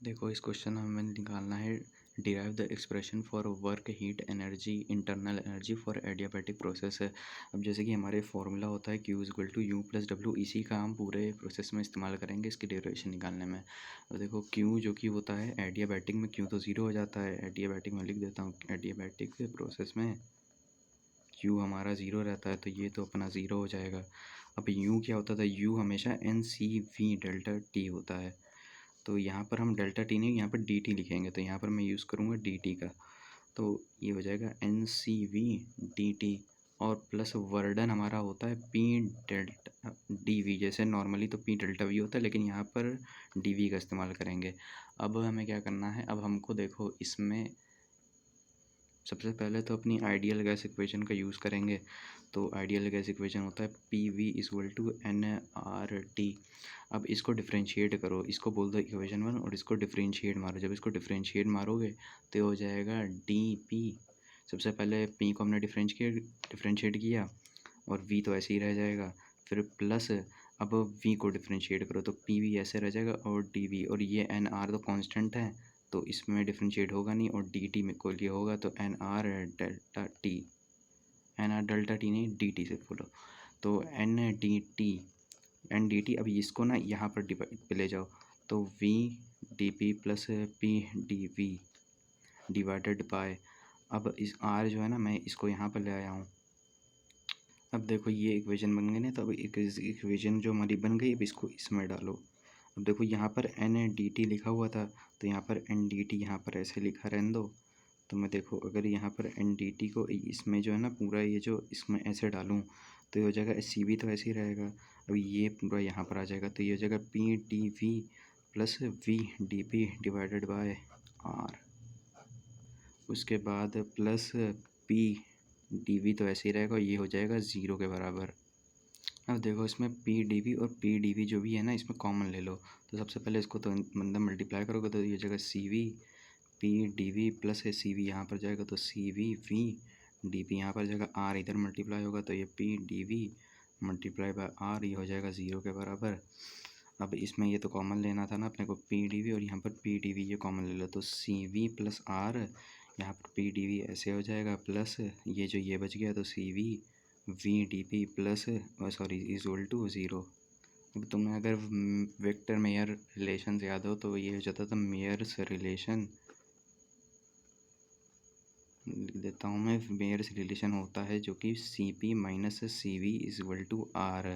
देखो इस क्वेश्चन में हमें निकालना है derive the expression for work heat energy internal energy for adiabatic process है। अब जैसे कि हमारे फॉर्मूला होता है Q equal to U plus W, इसी का हम पूरे प्रोसेस में इस्तेमाल करेंगे इसकी डेरिवेशन निकालने में। अब देखो Q जो कि होता है एडियाबैटिक में Q तो ज़ीरो हो जाता है, एडियाबैटिक में लिख देता हूँ एडियाबैटिक प्रोसेस में Q हमारा ज़ीरो रहता है, तो ये तो अपना ज़ीरो हो जाएगा। अब U क्या होता था, U हमेशा NCV डेल्टा T होता है, तो यहाँ पर हम डेल्टा टी नहीं, यहाँ पर डी टी लिखेंगे, तो यहाँ पर मैं यूज़ करूँगा डी टी का, तो ये हो जाएगा N C V D T और प्लस वर्डन हमारा होता है पी डेल्टा डी वी। जैसे नॉर्मली तो पी डेल्टा वी होता है, लेकिन यहाँ पर डी वी का इस्तेमाल करेंगे। अब हमें क्या करना है, अब हमको देखो इसमें सबसे पहले तो अपनी आइडियल गैस इक्वेशन का यूज़ करेंगे। तो आइडियल गैस इक्वेशन होता है P V equal to N R T. अब इसको डिफ्रेंशिएट करो, इसको बोल दो इक्वेशन वन और इसको डिफ्रेंशिएट मारो। जब इसको डिफ्रेंशिएट मारोगे तो हो जाएगा डी पी। सबसे पहले पी को हमने डिफ्रेंशिएट किया और वी तो ऐसे ही रह जाएगा, फिर प्लस अब वी को डिफ्रेंशिएट करो तो पी वी ऐसे रह जाएगा और डी वी, और ये एन आर तो कांस्टेंट है तो इसमें डिफ्रेंशिएट होगा नहीं, और डी टी में को लिए होगा तो N R delta T, N R delta T नहीं डी टी से बोलो, तो एन डी टी। अब इसको ना यहाँ पर डिवाइड पे ले जाओ, तो V D P plus P D V divided by, अब इस आर जो है ना मैं इसको यहाँ पर ले आया हूँ। अब देखो ये इक्वेशन बन गई ना, तो अब इक्वेशन जो हमारी बन गई अब इसको इसमें डालो। अब देखो यहाँ पर एन डी टी लिखा हुआ था, तो यहाँ पर एन डी टी यहाँ पर ऐसे लिखा रहने दो। तो मैं देखो अगर यहाँ पर एन डी टी को इसमें जो है ना पूरा ये जो इसमें ऐसे डालूँ तो ये हो जाएगा सी वी तो ऐसे ही रहेगा। अब ये पूरा यहाँ पर आ जाएगा, तो ये हो जाएगा P D V plus V D P divided by R, उसके बाद प्लस पी डी वी तो ऐसे ही रहेगा, ये हो जाएगा ज़ीरो के बराबर। अब देखो इसमें पी डी वी और पी डी वी जो भी है ना इसमें कॉमन ले लो, तो सबसे पहले इसको तो मतलब मल्टीप्लाई करोगे तो ये जगह C V P D V plus है सी वी यहाँ पर जाएगा तो C V V D P यहाँ पर जाएगा, आर इधर मल्टीप्लाई होगा तो ये P D V multiply by R, ये हो जाएगा ज़ीरो के बराबर। अब इसमें ये तो कॉमन लेना था ना अपने को पी डी वी, और यहाँ पर पी डी वी ये कॉमन ले लो तो सी वी प्लस आर, यहाँ पर पी डी वी ऐसे हो जाएगा प्लस ये जो ये बच गया तो C V V D P plus sorry equal to zero. अब तुम्हें अगर वेक्टर मेयर रिलेशन याद हो तो ये हो जाता था मेयर्स रिलेशन, लिख देता हूँ मैं। मेयर्स रिलेशन होता है जो कि C P minus C V equal to R,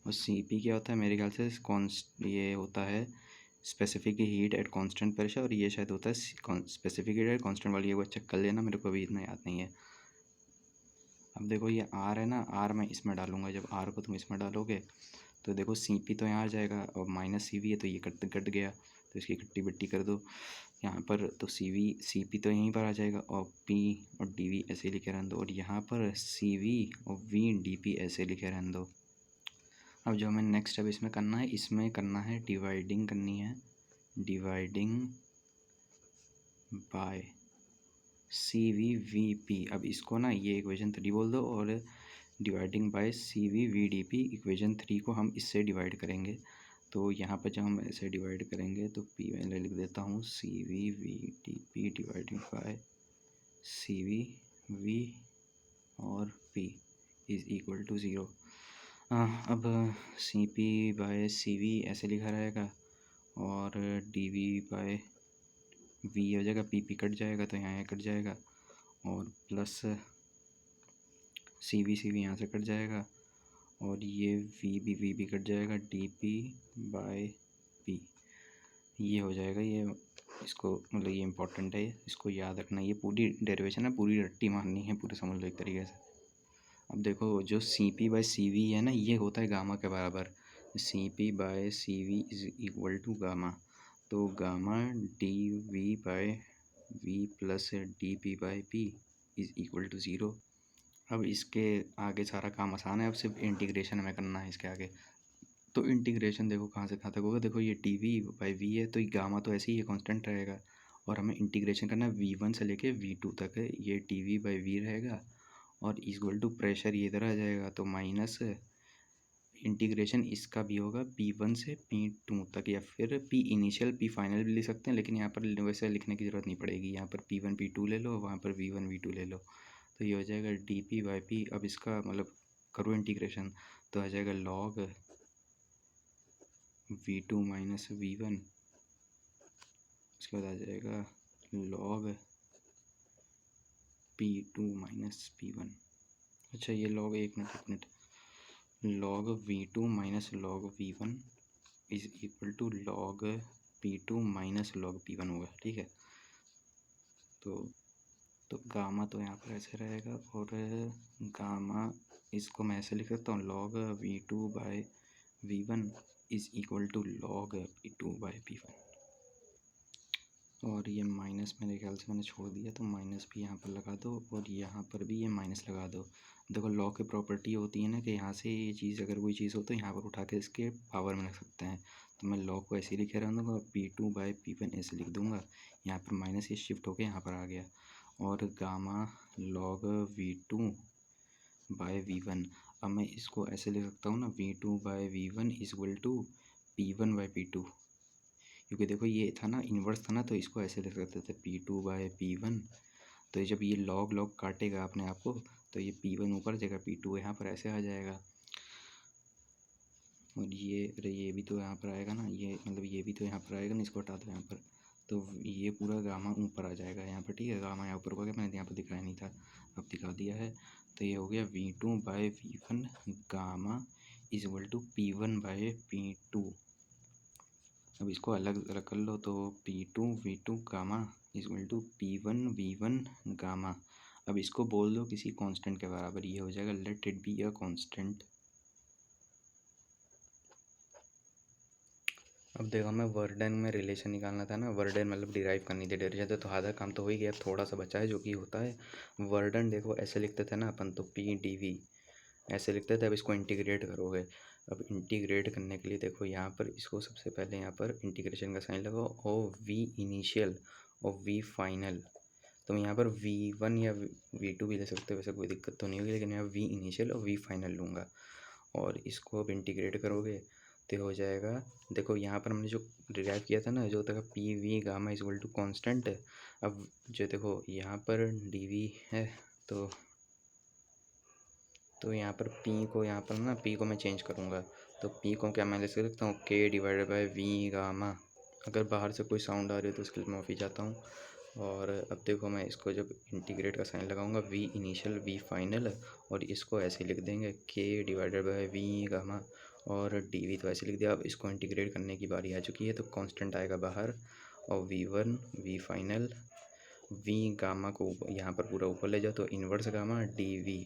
और सी पी क्या होता है मेरे ख्याल से ये होता है specific heat at constant pressure, और ये शायद होता है स्पेसिफिक हीट एट कांस्टेंट वाली, ये वो चेक कर लेना, मेरे को अभी इतना याद नहीं है। अब देखो ये आर है ना, आर मैं इसमें डालूंगा, जब आर को तुम इसमें डालोगे तो देखो सी पी तो यहाँ आ जाएगा और माइनस सी वी है तो ये कट गया, तो इसकी कट्टी बट्टी कर दो यहाँ पर, तो सी पी तो यहीं पर आ जाएगा और पी और डी वी ऐसे लिखे रहने दो, और यहाँ पर सी वी और वी डी पी ऐसे लिखे रहने दो। अब जो हमें नेक्स्ट अब इसमें करना है, इसमें करना है डिवाइडिंग करनी है, dividing by C V V P. अब इसको ना ये इक्वेशन 3 बोल दो, और dividing by C V V D P, equation 3 को हम इससे डिवाइड करेंगे। तो यहाँ पर जब हम ऐसे डिवाइड करेंगे तो पी मैं लिख देता हूँ C V V D P dividing by C V V और P is equal to zero. अब C P by C V ऐसे लिखा रहेगा और डी वी बाय वी हो जाएगा, पी कट जाएगा तो यहाँ कट जाएगा, और प्लस सी वी यहाँ से कट जाएगा, और ये वी भी कट जाएगा, डी पी बाय पी ये हो जाएगा। ये इसको मतलब ये इंपॉर्टेंट है, इसको याद रखना, ये पूरी डेरिवेशन है, पूरी रट्टी मारनी है पूरे, समझ लो एक तरीके से। अब देखो जो C P by C V है ना ये होता है गामा के बराबर, C P by C V is equal to gamma, तो gamma D V by V plus D P by P is equal to zero. अब इसके आगे सारा काम आसान है, अब सिर्फ इंटीग्रेशन हमें करना है इसके आगे। तो इंटीग्रेशन देखो कहाँ से कहाँ तक होगा, देखो ये डी वी बाई वी है तो ये गामा तो ऐसे ही है कांस्टेंट रहेगा, और हमें इंटीग्रेशन करना है V1 से लेके V2 तक है, ये डी वी बाई वी रहेगा, और इक्वल टू प्रेशर ये इधर आ जाएगा तो माइनस इंटीग्रेशन इसका भी होगा P1 से P2 तक, या फिर P इनिशियल P फाइनल भी लिख सकते हैं, लेकिन यहाँ पर वैसे लिखने की ज़रूरत नहीं पड़ेगी। यहाँ पर P1 P2 ले लो, वहाँ पर V1 V2 ले लो, तो ये हो जाएगा dP/P। अब इसका मतलब करो इंटीग्रेशन, तो आ जाएगा log V2 माइनस V1, उसके बाद आ जाएगा log P2 माइनस P1। अच्छा ये log, एक minute, log V2 minus log V1 is equal to log P2 minus log P1 होगा, ठीक है। तो गामा तो यहाँ पर ऐसे रहेगा, और गामा इसको मैं ऐसे लिख सकता हूँ, log V2/V1 is equal to log P2/P1। और ये माइनस मेरे ख्याल से मैंने छोड़ दिया, तो माइनस भी यहाँ पर लगा दो, और यहाँ पर भी ये माइनस लगा दो। देखो लॉग की प्रॉपर्टी होती है ना कि यहाँ से ये चीज़, अगर कोई चीज़ हो तो यहाँ पर उठा के इसके पावर में रख सकते हैं। तो मैं लॉग को ऐसे ही लिखे रहूँगा, P2/P1 ऐसे लिख दूँगा, यहाँ पर माइनस ये शिफ्ट होके यहाँ पर आ गया। और गामा log V2/V1, अब मैं इसको ऐसे लिख सकता हूँ ना, V2/V1 is equal to P1/P2, क्योंकि देखो ये था ना इन्वर्स था ना, तो इसको ऐसे लिख सकते थे P2/P1। तो जब ये log log काटेगा अपने आप को, तो ये P1 ऊपर जाएगा, P2 यहाँ पर ऐसे आ जाएगा, और ये अरे ये भी तो यहाँ पर आएगा ना, ये मतलब ये भी तो यहाँ पर आएगा ना, इसको हटा दो यहाँ पर, तो ये पूरा गामा ऊपर आ जाएगा यहाँ पर, ठीक है। गामा यहाँ ऊपर हो गया, मैंने यहाँ पर दिखाया नहीं था, अब दिखा दिया है। तो ये हो गया V2/V1 gamma is equal to P1/P2। अब इसको अलग अलग कर लो, तो P2V2 gamma is equal to P1V1 gamma. अब इसको बोल दो किसी कांस्टेंट के बराबर, ये हो जाएगा let it be a constant. अब देखो मैं वर्डन में रिलेशन निकालना था ना, वर्डन मतलब डिराइव करनी थी डेरिवेशन, तो आधा काम तो हो ही गया, थोड़ा सा बचा है जो कि होता है वर्डन। देखो ऐसे लिखते थे ना अपन, तो P/dV ऐसे लिखते थे। अब इसको इंटीग्रेट करोगे, अब इंटीग्रेट करने के लिए देखो यहाँ पर इसको सबसे पहले यहाँ पर इंटीग्रेशन का साइन लगाओ, और V इनिशियल और V फाइनल। तो मैं यहाँ पर V1 या V2 भी ले सकते हो, वैसे कोई दिक्कत तो नहीं होगी, लेकिन यहाँ V इनिशियल और V फाइनल लूँगा। और इसको अब इंटीग्रेट करोगे तो हो जाएगा, देखो यहाँ पर हमने जो डिराइव किया था ना, जो था PV gamma is equal to constant. अब जो देखो यहाँ पर dV है, तो यहाँ पर P को, यहाँ पर ना P को मैं चेंज करूँगा, तो P को क्या मैं लिख सकता हूँ K/V गामा। अगर बाहर से कोई साउंड आ रही है तो उसके लिए माफ़ी चाहता हूँ। और अब देखो मैं इसको जब इंटीग्रेट का साइन लगाऊंगा, V इनिशियल V फाइनल, और इसको ऐसे लिख देंगे K/V गामा, और dV तो ऐसे लिख दिया। अब इसको इंटीग्रेट करने की बारी आ चुकी है, तो कांस्टेंट आएगा बाहर, और V1 V final V gamma को यहाँ पर पूरा ऊपर ले जाओ, तो इन्वर्स गामा dV।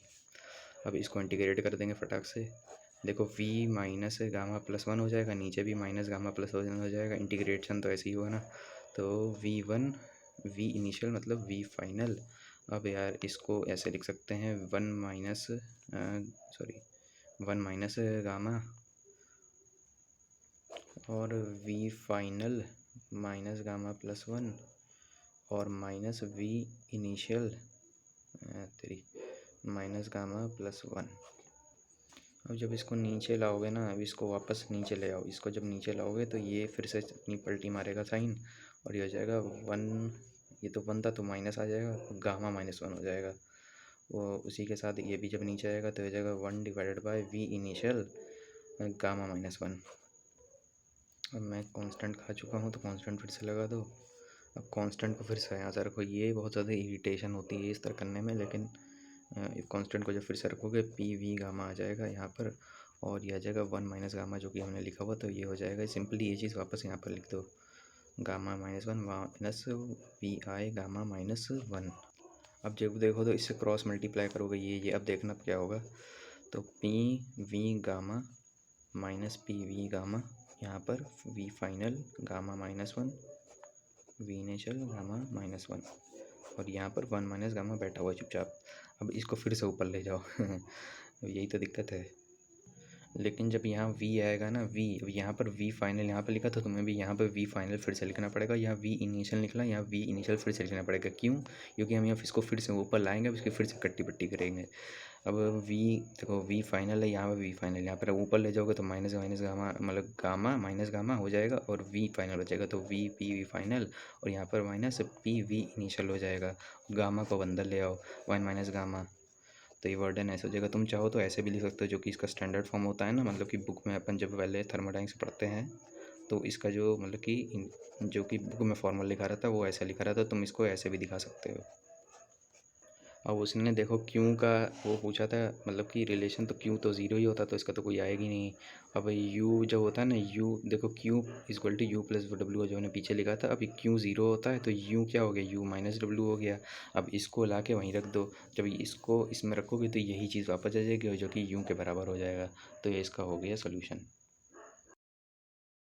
अब इसको इंटीग्रेट कर देंगे फटाक से, देखो V माइनस गामा प्लस 1 हो जाएगा, नीचे भी माइनस गामा प्लस 1 हो जाएगा, इंटीग्रेशन तो ऐसे ही हुआ ना। तो V1 V इनिशियल मतलब V फाइनल। अब यार इसको ऐसे लिख सकते हैं 1 माइनस गामा, और V final minus gamma plus 1, और minus V initial minus gamma plus 1। अब जब इसको नीचे लाओगे ना, अब इसको वापस नीचे ले आओ, इसको जब नीचे लाओगे तो ये फिर से अपनी पलटी मारेगा साइन, और ये हो जाएगा 1, ये तो 1 था तो माइनस आ जाएगा, गामा -1 हो जाएगा। वो उसी के साथ ये भी जब नीचे आएगा तो हो जाएगा 1/V इनिशियल गामा -1। अब मैं कांस्टेंट खा चुका हूँ, तो कांस्टेंट फिर से लगा दो। अब कांस्टेंट को फिर से यहाँ से रखो, ये बहुत ज़्यादा इरिटेशन होती है इस तरह करने में, लेकिन कांस्टेंट को जब फिर से रखोगे PV गामा आ जाएगा यहाँ पर, और यह आ जाएगा 1 माइनस गामा जो कि हमने लिखा हुआ, तो ये हो जाएगा सिंपली ये चीज़ वापस यहाँ पर लिख दो, गामा -1 माइनस VI गामा -1। अब जब देखो तो इससे क्रॉस मल्टीप्लाई करोगे ये अब देखना क्या होगा, तो PV gamma minus PV gamma, यहाँ पर V final gamma -1 V initial gamma -1, और यहाँ पर 1 माइनस गामा बैठा हुआ चुपचाप। अब इसको फिर से ऊपर ले जाओ अब यही तो दिक्कत है। लेकिन जब यहाँ V आएगा ना, V अब यहाँ पर V फाइनल यहाँ पर लिखा था, तुम्हें भी यहाँ पर V फाइनल फिर से लिखना पड़ेगा। यहाँ V इनिशियल निकला, यहाँ V इनिशियल फिर से लिखना पड़ेगा। क्यों? क्योंकि हम यहाँ इसको फिर से ऊपर लाएंगे, अब इसकी फिर से कट्टी पट्टी करेंगे। अब वी देखो, वी फाइनल है, यहाँ पे वी फाइनल, यहाँ पर ऊपर ले जाओगे तो माइनस माइनस गामा, मतलब गामा माइनस गामा हो जाएगा और वी फाइनल हो जाएगा, तो वी पी वी फाइनल, और यहाँ पर माइनस पी वी इनिशियल हो जाएगा। गामा को अंदर ले आओ, वन माइनस गामा, तो ये वर्डन ऐसे हो जाएगा। तुम चाहो तो ऐसे भी लिख सकते हो, जो कि इसका स्टैंडर्ड फॉर्म होता है ना, मतलब कि बुक में अपन जब पहले थर्मोडाइनमिक्स पढ़ते हैं तो इसका जो मतलब कि जो कि बुक में फॉर्मूला लिखा रहता है वो ऐसा लिखा रहता है, तुम इसको ऐसे भी दिखा सकते हो। अब उसने देखो क्यों का वो पूछा था, मतलब कि रिलेशन, तो क्यों तो ज़ीरो ही होता, तो इसका तो कोई आएगा ही नहीं। अब यू जो होता है ना, यू देखो Q equal to U plus W जो मैंने पीछे लिखा था, अभी क्यू ज़ीरो होता है तो यू क्या हो गया, यू माइनस डब्ल्यू हो गया। अब इसको ला के वहीं रख दो, जब इसको इसमें रखोगे तो यही चीज़ वापस आ जाएगी, जो कि यू के बराबर हो जाएगा। तो ये इसका हो गया सोल्यूशन।